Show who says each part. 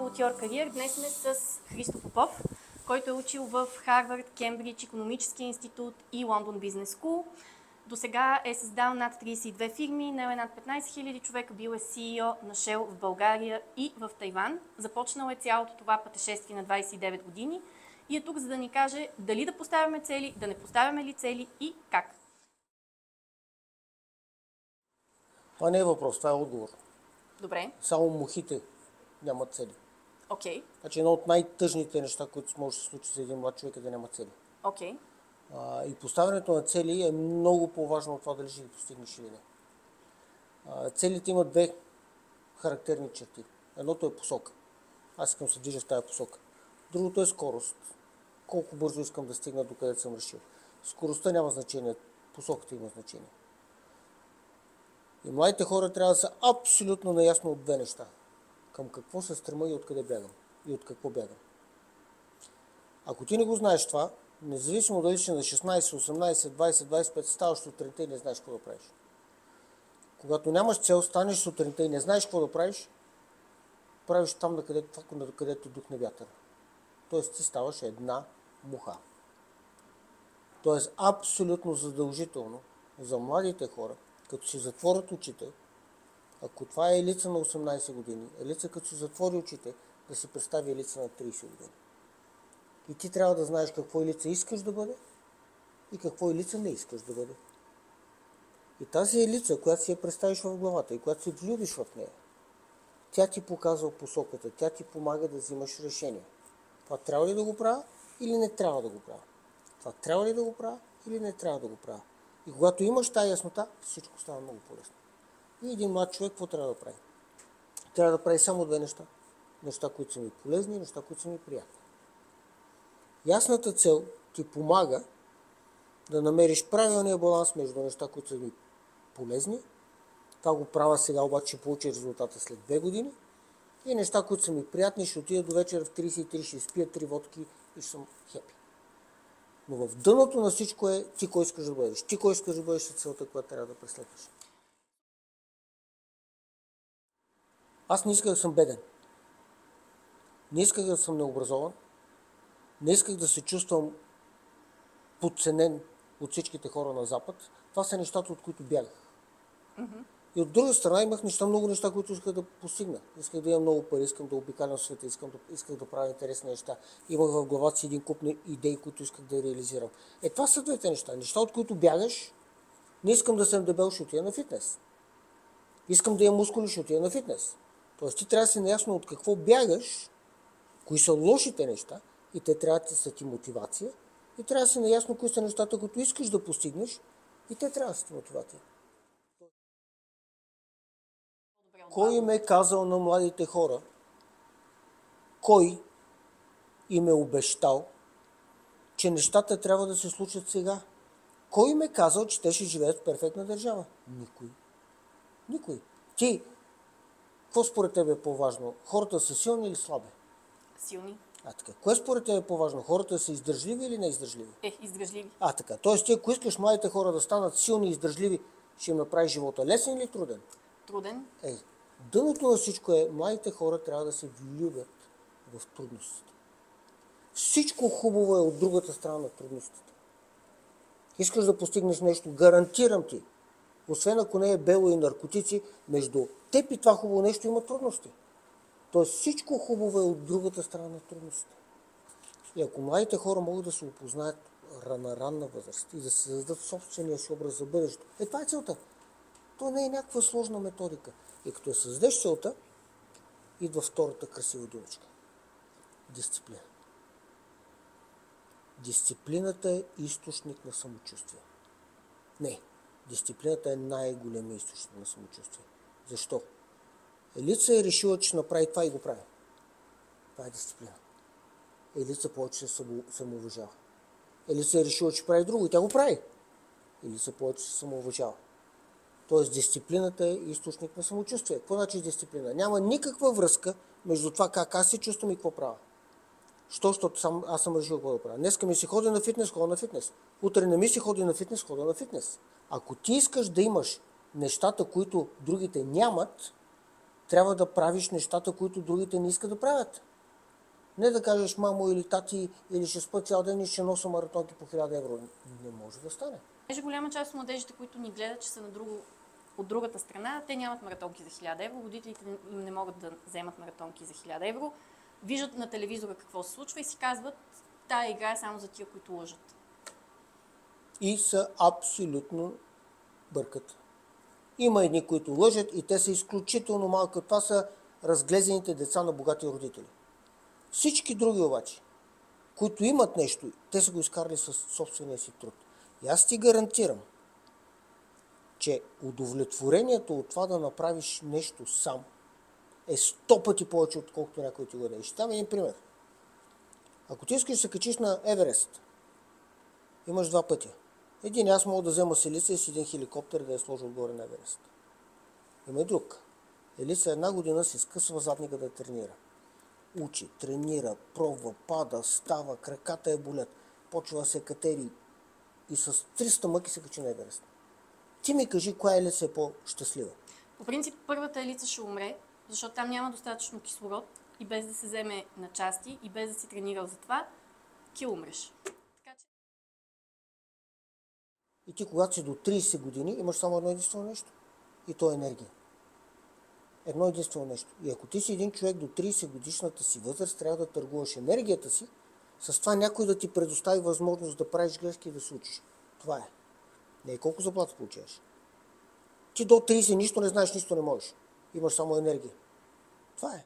Speaker 1: от Your Career. Днес сме с Христо Попов, който е учил в Харвард, Кембридж, Икономическия институт и Лондон Бизнес Скул. До сега е създал над 32 фирми, наел е над 15 000 човека, бил е CEO на Shell в България и в Тайван. Започнал е цялото това пътешествие на 29 години и е тук, за да ни каже дали да поставяме цели, да не поставяме ли цели и как.
Speaker 2: Това не е въпрос, това е отговор.
Speaker 1: Добре.
Speaker 2: Само мухите нямат цели.
Speaker 1: Окей.
Speaker 2: Значи едно от най-тъжните неща, които може да се случи за един млад човек е да няма цели.
Speaker 1: Окей.
Speaker 2: И поставянето на цели е много по-важно от това дали ще ги постигнеш или не. Целите имат две характерни черти. Едното е посока. Аз искам да се движа в тази посока. Другото е скорост. Колко бързо искам да стигна до където съм решил. Скоростта няма значение, посоката има значение. И младите хора трябва да са абсолютно наясно от две неща. Към какво се стрема и откъде бягам. И от какво бягам. Ако ти не го знаеш това, независимо дали си на 16, 18, 20, 25, ставаш сутринта и не знаеш какво да правиш. Когато нямаш цел, станеш сутринта и не знаеш какво да правиш, правиш там, на където духне вятъра. Тоест ти ставаш една муха. Тоест абсолютно задължително за младите хора, като си затворят очите, ако това е елица на 18 години, елица като си затвори очите, да си представи елица на 30 години. И ти трябва да знаеш какво елица искаш да бъде и какво елица не искаш да бъде. И тази елица, която си я представиш в главата и която си влюбиш в нея, тя ти показва посоката, тя ти помага да взимаш решение. Това трябва ли да го правя или не трябва да го правя? Това трябва ли да го правя или не трябва да го правя? И когато имаш тази яснота, всичко става много по-лесно. И един млад човек какво трябва да прави? Трябва да прави само две неща. Неща, които са ми полезни и неща, които са ми приятни. Ясната цел ти помага да намериш правилния баланс между неща, които са ми полезни. Това го правя сега, обаче ще получа резултата след 2 години. И неща, които са ми приятни, ще отида до вечера в 33, ще спия 3 водки и ще съм хепи. Но в дъното на всичко е ти кой искаш да бъдеш. Ти кой искаш да бъдеш е целта, която трябва да преследваш. Аз не исках да съм беден. Не исках да съм необразован. Не исках да се чувствам подценен от всичките хора на Запад. Това са нещата, от които бягах. Mm-hmm. И от друга страна имах много неща, които исках да постигна. Исках да имам много пари, искам да обикалям света, исках да правя интересни неща. Имах в главата си един куп идеи, които исках да реализирам. Това са двете неща. Неща, от които бягаш. Не искам да съм дебел, ще отида на фитнес. Искам да имам мускули, ще отида на фитнес. Тоест ти трябва да си наясно от какво бягаш, кои са лошите неща, и те трябва да са ти мотивация, и трябва да си наясно кои са нещата, които искаш да постигнеш, и те трябва да са ти мотивация. Кой им е казал на младите хора? Кой им е обещал, че нещата трябва да се случат сега? Кой им е казал, че те ще живеят в перфектна държава? Никой. Никой. Ти, какво според тебе е по-важно? Хората са силни или слаби?
Speaker 1: Силни.
Speaker 2: Така. Кое според тебе е по-важно? Хората са издържливи или неиздържливи?
Speaker 1: Издържливи.
Speaker 2: Така. Тоест ти, ако искаш младите хора да станат силни и издържливи, ще им направиш живота лесен или труден?
Speaker 1: Труден.
Speaker 2: Дъното на всичко е, младите хора трябва да се влюбят в трудностите. Всичко хубаво е от другата страна на трудностите. Искаш да постигнеш нещо, гарантирам ти, освен ако не е бело и наркотици, между теб и това хубаво нещо има трудности. Тоест всичко хубаво е от другата страна на трудностите. И ако младите хора могат да се опознаят на ранна възраст и да се създадат собствения си образ за бъдещето, това е целта. То не е някаква сложна методика. И като я създадеш целта, идва втората красива думичка. Дисциплина. Дисциплината е източник на самочувствие. Не, дисциплината е най-големият източник на самочувствие. Защо? Елица е решила, че ще направи това и го прави. Това е дисциплина. Елица повече се самоуважава. Елица е решила, че прави друго и тя го прави. Елица повече се самоуважава. Тоест дисциплината е източник на самочувствие. Какво значи дисциплина? Няма никаква връзка между това как аз се чувствам и какво правя. Защото аз съм решил какво да правя. Днеска ми си ходи на фитнес, ходя на фитнес. Утре не ми си ходи на фитнес, ходя на фитнес. Ако ти искаш да имаш нещата, които другите нямат, трябва да правиш нещата, които другите не искат да правят. Не да кажеш мамо или тати, или ще спа цял ден и ще нося маратонки по 1000 евро. Не може да стане.
Speaker 1: Понеже голяма част от младежите, които ни гледат, че са от другата страна, те нямат маратонки за 1000 евро, родителите им не могат да вземат маратонки за 1000 евро, виждат на телевизора какво се случва и си казват, тая игра е само за тия, които лъжат.
Speaker 2: И са абсолютно бъркат. Има едни, които лъжат и те са изключително малки. Това са разглезените деца на богати родители. Всички други обаче, които имат нещо, те са го изкарали със собствения си труд. И аз ти гарантирам, че удовлетворението от това да направиш нещо сам е 100 пъти повече, отколкото някой ти го даде. Ще дам един пример. Ако ти искаш да се качиш на Еверест, имаш два пътя. Един, аз мога да взема с Елиса и с един хеликоптер да я сложа отгоре на Еверест. Има и друг. Елиса една година си скъсва задника да тренира. Учи, тренира, пробва, пада, става, краката я болят, почва да се катери и с 300 мъки се качи на Еверест. Ти ми кажи, коя Елиса е по-щастлива?
Speaker 1: По принцип, първата Елица ще умре, защото там няма достатъчно кислород и без да се вземе на части и без да си тренирал за това, ти умреш.
Speaker 2: И ти, когато си до 30 години, имаш само едно единствено нещо. И то е енергия. Едно единствено нещо. И ако ти си един човек до 30 годишната си възраст, трябва да търгуваш енергията си, с това някой да ти предостави възможност да правиш грешки и да се учиш. Това е. Не е колко заплата получаваш. Ти до 30 нищо не знаеш, нищо не можеш. Имаш само енергия. Това е.